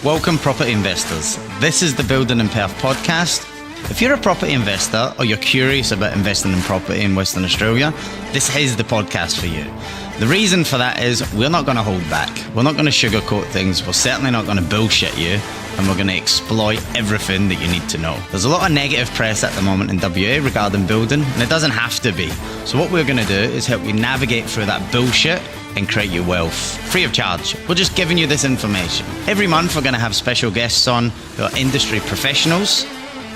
Welcome, property investors. This is the Building in Perth podcast. If you're a property investor or you're curious about investing in property in Western Australia, this is the podcast for you. The reason for that is we're not going to hold back. We're not going to sugarcoat things. We're certainly not going to bullshit you. And we're going to exploit everything that you need to know. There's a lot of negative press at the moment in WA regarding building, and it doesn't have to be. So what we're going to do is help you navigate through that bullshit and create your wealth free of charge. We're just giving you this information. Every month we're going to have special guests on who are industry professionals,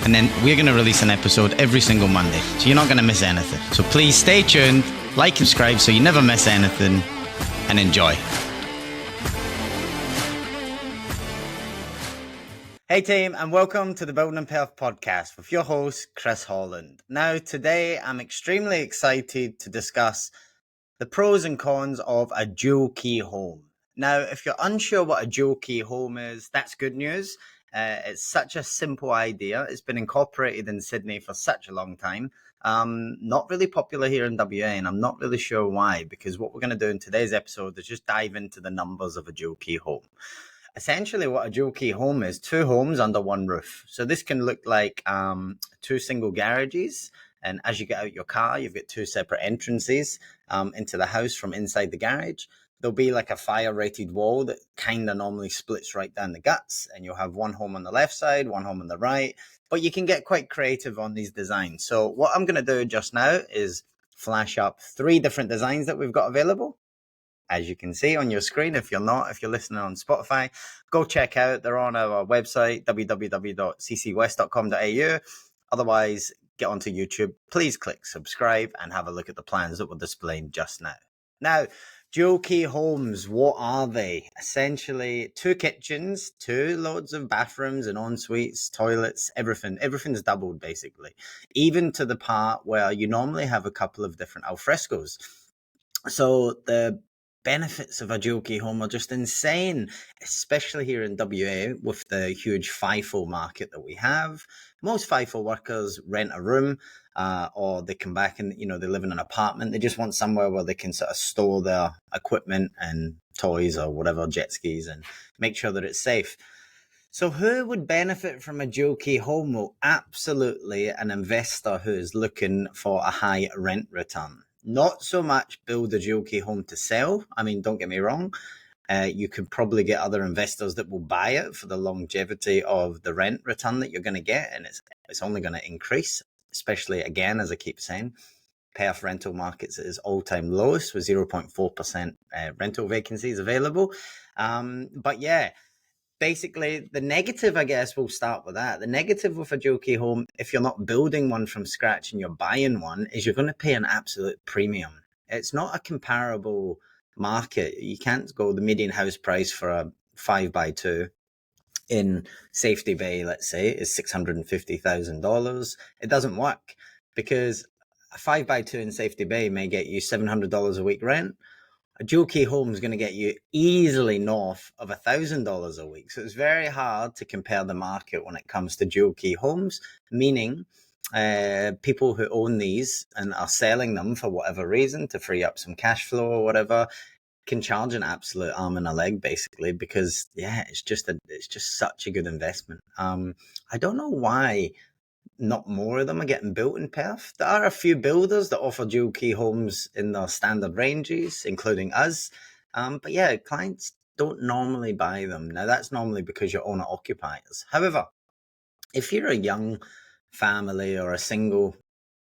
and then we're going to release an episode every single Monday. So you're not going to miss anything. So please stay tuned, like, subscribe so you never miss anything, and enjoy. Hey team, and welcome to the Building in Perth podcast with your host, Chris Holland. Now, today I'm extremely excited to discuss the pros and cons of a dual key home. Now, if you're unsure what a dual key home is, that's good news. It's such a simple idea. It's been incorporated in Sydney for such a long time. Not really popular here in WA, and I'm not really sure why, because what we're going to do in today's episode is just dive into the numbers of a dual key home. Essentially, what a dual key home is, two homes under one roof. So this can look like two single garages. And as you get out your car, you've got two separate entrances into the house from inside the garage. There'll be like a fire-rated wall that kind of normally splits right down the guts. And you'll have one home on the left side, one home on the right. But you can get quite creative on these designs. So what I'm going to do just now is flash up three different designs that we've got available. As you can see on your screen, if you're listening on Spotify, go check out. They're on our website, www.𝗖𝗂𝗹.com.au. Otherwise, get onto YouTube. Please click subscribe and have a look at the plans that we're displaying just now. Now, dual key homes, what are they? Essentially, two kitchens, two loads of bathrooms and en-suites, toilets, everything. Everything's doubled, basically. Even to the part where you normally have a couple of different alfrescos. So the benefits of a dual key home are just insane, especially here in WA with the huge FIFO market that we have. Most FIFO workers rent a room or they come back and, they live in an apartment. They just want somewhere where they can sort of store their equipment and toys or whatever, jet skis, and make sure that it's safe. So who would benefit from a dual key home? Well, absolutely an investor who is looking for a high rent return. Not so much build a dual key home to sell. I mean, don't get me wrong. You could probably get other investors that will buy it for the longevity of the rent return that you're going to get. And it's only going to increase, especially, again, as I keep saying, Perth rental markets at its all-time lowest with 0.4% rental vacancies available. But yeah, basically, the negative, I guess, we'll start with that. The negative with a dual key home, if you're not building one from scratch and you're buying one, is you're going to pay an absolute premium. It's not a comparable market. You can't go the median house price for a 5x2 in Safety Bay, let's say, is $650,000. It doesn't work because a 5x2 in Safety Bay may get you $700 a week rent. A dual key home is going to get you easily north of $1,000 a week. So it's very hard to compare the market when it comes to dual key homes, meaning people who own these and are selling them for whatever reason to free up some cash flow or whatever can charge an absolute arm and a leg, basically, because it's just such a good investment. I don't know why not more of them are getting built in Perth. There are a few builders that offer dual key homes in their standard ranges, including us. But yeah, clients don't normally buy them. Now, that's normally because you're owner occupiers. However, if you're a young family or a single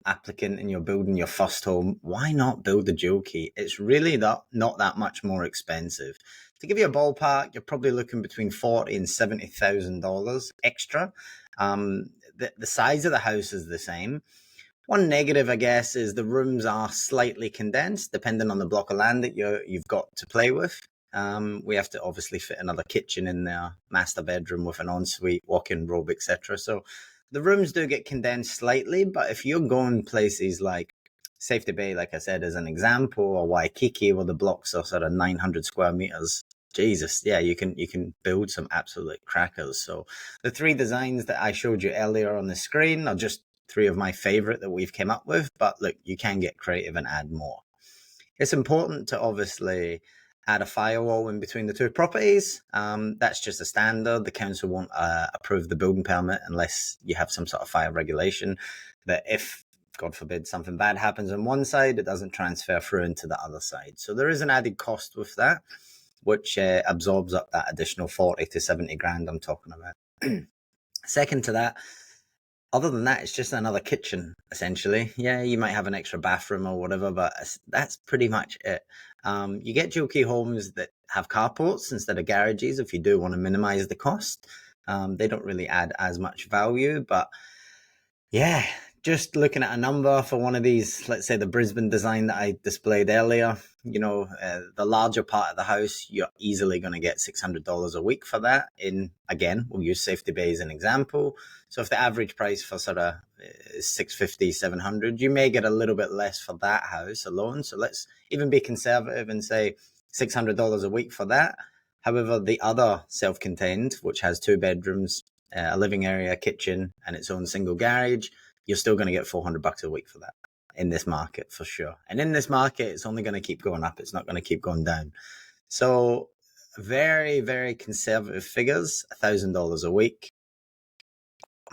applicant and you're building your first home, why not build a dual key? It's really not that much more expensive. To give you a ballpark, you're probably looking between $40,000 and $70,000 extra. The size of the house is the same. One negative, I guess, is the rooms are slightly condensed, depending on the block of land that you've got to play with. We have to obviously fit another kitchen in there, master bedroom with an ensuite, walk-in robe, etc. So the rooms do get condensed slightly, but if you're going places like Safety Bay, like I said, as an example, or Waikiki, where the blocks are sort of 900 square meters, Jesus, yeah, you can build some absolute crackers. So the three designs that I showed you earlier on the screen are just three of my favorite that we've came up with. But look, you can get creative and add more. It's important to obviously add a firewall in between the two properties. That's just a standard. The council won't approve the building permit unless you have some sort of fire regulation that if, God forbid, something bad happens on one side, it doesn't transfer through into the other side. So there is an added cost with that, which absorbs up that additional 40 to 70 grand I'm talking about. Second to that, other than that, it's just another kitchen, essentially. Yeah, you might have an extra bathroom or whatever, but that's pretty much it. You get dual key homes that have carports instead of garages if you do want to minimize the cost. They don't really add as much value, but yeah, just looking at a number for one of these, let's say the Brisbane design that I displayed earlier, the larger part of the house, you're easily going to get $600 a week for that. Again, we'll use Safety Bay as an example. So if the average price for sort of $650, $700, you may get a little bit less for that house alone. So let's even be conservative and say $600 a week for that. However, the other self-contained, which has 2 bedrooms, a living area, kitchen, and its own single garage, you're still going to get $400 a week for that in this market for sure. And in this market, it's only going to keep going up. It's not going to keep going down. So very, very conservative figures, $1,000 a week.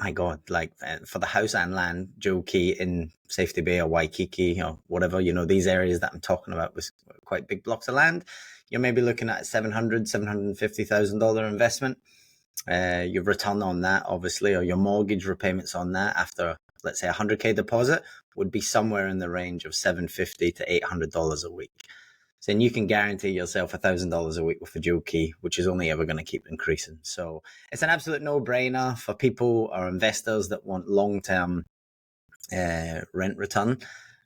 My God, like for the house and land, dual key in Safety Bay or Waikiki or whatever, these areas that I'm talking about with quite big blocks of land, you're maybe looking at $750,000 investment. Your return on that, obviously, or your mortgage repayments on that after, let's say, $100K deposit would be somewhere in the range of $750 to $800 a week. So then you can guarantee yourself $1,000 a week with a dual key, which is only ever going to keep increasing. So it's an absolute no-brainer for people or investors that want long-term rent return.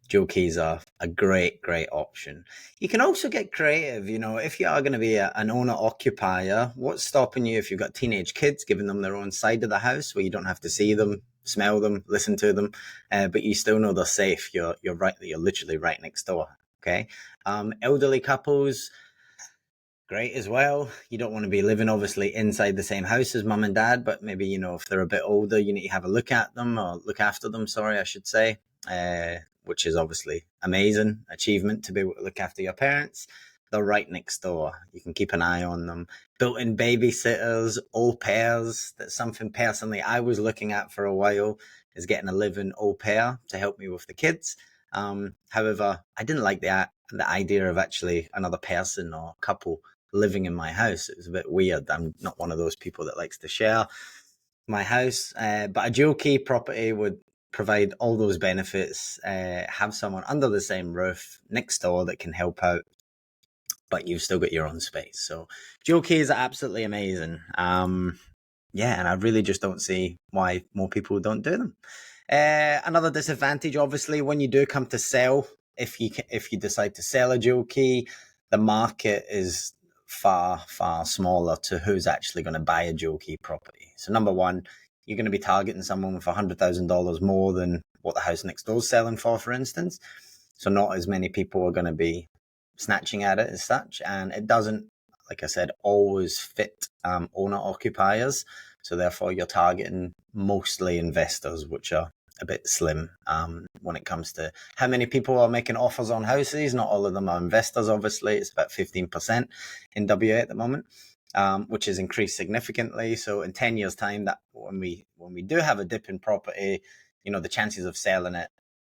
Dual keys are a great, great option. You can also get creative. If you are going to be an owner-occupier, what's stopping you if you've got teenage kids, giving them their own side of the house where you don't have to see them, smell them, listen to them, but you still know they're safe. You're literally right next door. Okay. Elderly couples, great as well. You don't want to be living obviously inside the same house as mum and dad, but maybe, if they're a bit older, you need to have a look at them or look after them. Sorry, I should say. Which is obviously amazing achievement to be able to look after your parents. They're right next door. You can keep an eye on them. Built-in babysitters, au pairs. That's something personally I was looking at for a while, is getting a live-in au pair to help me with the kids. However, I didn't like the idea of actually another person or couple living in my house. It was a bit weird. I'm not one of those people that likes to share my house, but a dual key property would provide all those benefits, have someone under the same roof next door that can help out, but you've still got your own space. So dual keys are absolutely amazing. And I really just don't see why more people don't do them. Another disadvantage, obviously, when you do come to sell, if you decide to sell a dual key, the market is far, far smaller to who's actually going to buy a dual key property. So number one, you're going to be targeting someone with $100,000 more than what the house next door is selling for instance. So not as many people are going to be snatching at it as such. And it doesn't, like I said, always fit owner occupiers. So therefore you're targeting mostly investors, which are a bit slim when it comes to how many people are making offers on houses. Not all of them are investors, obviously. It's about 15% in WA at the moment, which has increased significantly. So in 10 years' time, that when we do have a dip in property, the chances of selling it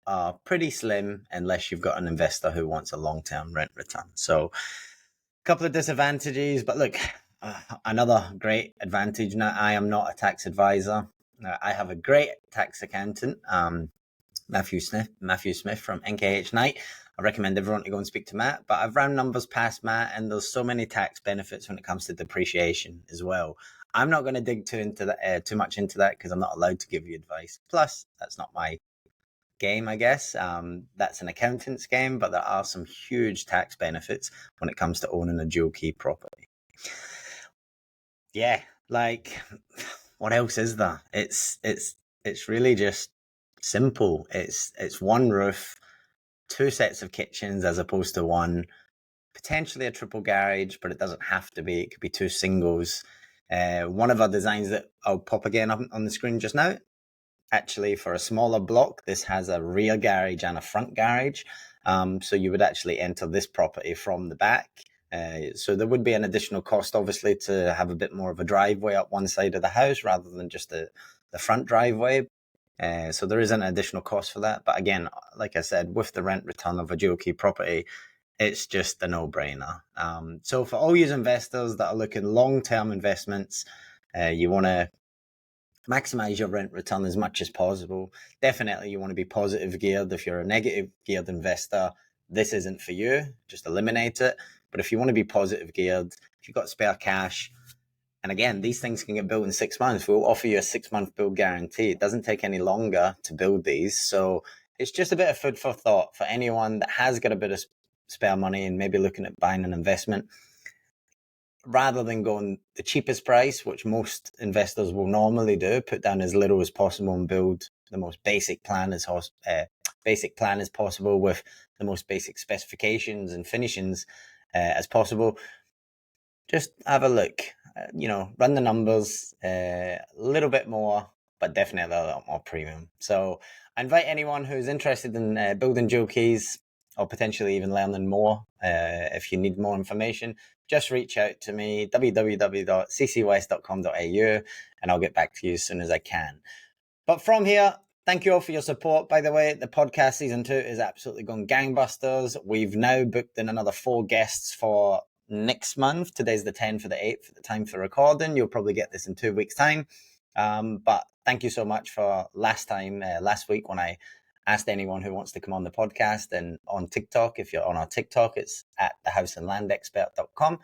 are pretty slim unless you've got an investor who wants a long-term rent return. So a couple of disadvantages, but look, another great advantage. Now, I am not a tax advisor. I have a great tax accountant, Matthew Smith from NKH Knight. I recommend everyone to go and speak to Matt, but I've ran numbers past Matt, and there's so many tax benefits when it comes to depreciation as well. I'm not going to dig too much into that because I'm not allowed to give you advice. Plus, that's not my game, I guess. That's an accountant's game, but there are some huge tax benefits when it comes to owning a dual key property. Yeah, like what else is there? It's really just simple. It's one roof, 2 sets of kitchens as opposed to one, potentially a triple garage, but it doesn't have to be. It could be 2 singles. One of our designs that I'll pop again up on the screen just now, actually for a smaller block, this has a rear garage and a front garage. So you would actually enter this property from the back So there would be an additional cost, obviously, to have a bit more of a driveway up one side of the house rather than just the front driveway. So there is an additional cost for that. But again, like I said, with the rent return of a dual key property, it's just a no-brainer. So for all you investors that are looking long-term investments, you want to maximize your rent return as much as possible. Definitely you want to be positive geared. If you're a negative geared investor, this isn't for you. Just eliminate it. But if you want to be positive geared, if you've got spare cash, and again, these things can get built in 6 months. We'll offer you a 6-month build guarantee. It doesn't take any longer to build these. So it's just a bit of food for thought for anyone that has got a bit of spare money and maybe looking at buying an investment. Rather than going the cheapest price, which most investors will normally do, put down as little as possible and build the most basic plan as possible with the most basic specifications and finishings as possible. Just have a look, run the numbers a little bit more, but definitely a lot more premium. So I invite anyone who's interested in building dual keys or potentially even learning more. If you need more information, just reach out to me, www.𝗖𝗍west.com.au, and I'll get back to you as soon as I can. But from here, thank you all for your support. By the way, the podcast season 2 is absolutely going gangbusters. We've now booked in another 4 guests for next month. Today's the 10th for the 8th at the time for recording. You'll probably get this in 2 weeks' time. But thank you so much for last week when I asked anyone who wants to come on the podcast. And on TikTok, if you're on our TikTok, it's at 𝗘𝗽𝗶𝘀expert.com.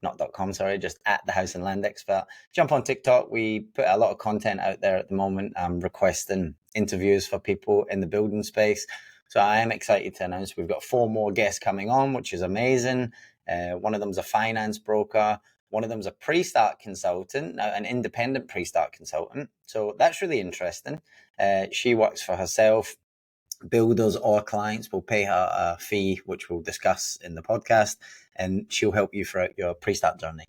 Not .com, sorry, just at 𝗘𝗽𝗶𝘀expert. Jump on TikTok. We put a lot of content out there at the moment. I'm requesting interviews for people in the building space. So I am excited to announce we've got 4 more guests coming on, which is amazing. One of them's a finance broker. One of them's a pre-start consultant, an independent pre-start consultant. So that's really interesting. She works for herself. Builders or clients will pay her a fee, which we'll discuss in the podcast, and she'll help you throughout your pre-start journey.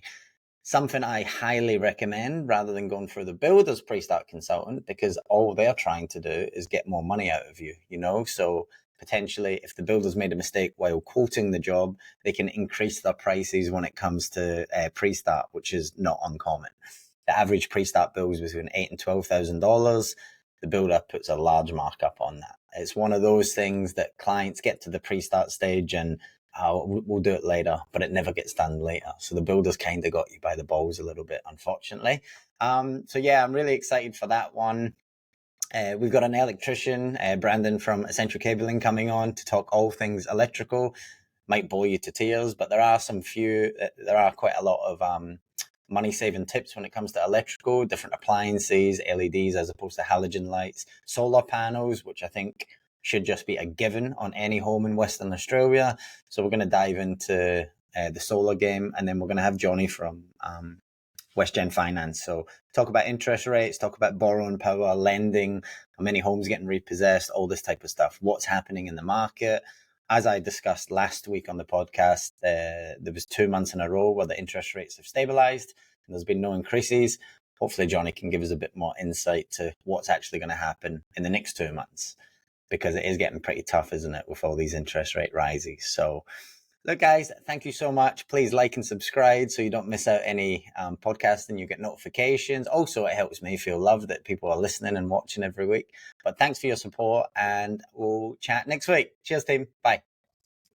Something I highly recommend rather than going through the builder's pre-start consultant, because all they're trying to do is get more money out of you, so potentially if the builder's made a mistake while quoting the job, they can increase their prices when it comes to pre-start, which is not uncommon. The average pre-start bill is between $8,000 and $12,000. The builder puts a large markup on that. It's one of those things that clients get to the pre-start stage and we'll do it later, but it never gets done later. So the builder's kind of got you by the balls a little bit, unfortunately. So yeah, I'm really excited for that one. We've got an electrician, Brandon from Essential Cabling, coming on to talk all things electrical. Might bore you to tears, but there are quite a lot of money-saving tips when it comes to electrical, different appliances, LEDs as opposed to halogen lights, solar panels, which I think should just be a given on any home in Western Australia. So we're going to dive into the solar game, and then we're going to have Johnny from WestGen Finance. So talk about interest rates, talk about borrowing power, lending, how many homes getting repossessed, all this type of stuff, what's happening in the market. As I discussed last week on the podcast, there was 2 months in a row where the interest rates have stabilized and there's been no increases. Hopefully Johnny can give us a bit more insight to what's actually going to happen in the next 2 months, because it is getting pretty tough, isn't it, with all these interest rate rises. So look, guys, thank you so much. Please like and subscribe so you don't miss out any podcasts and you get notifications. Also, it helps me feel loved that people are listening and watching every week. But thanks for your support, and we'll chat next week. Cheers, team. Bye.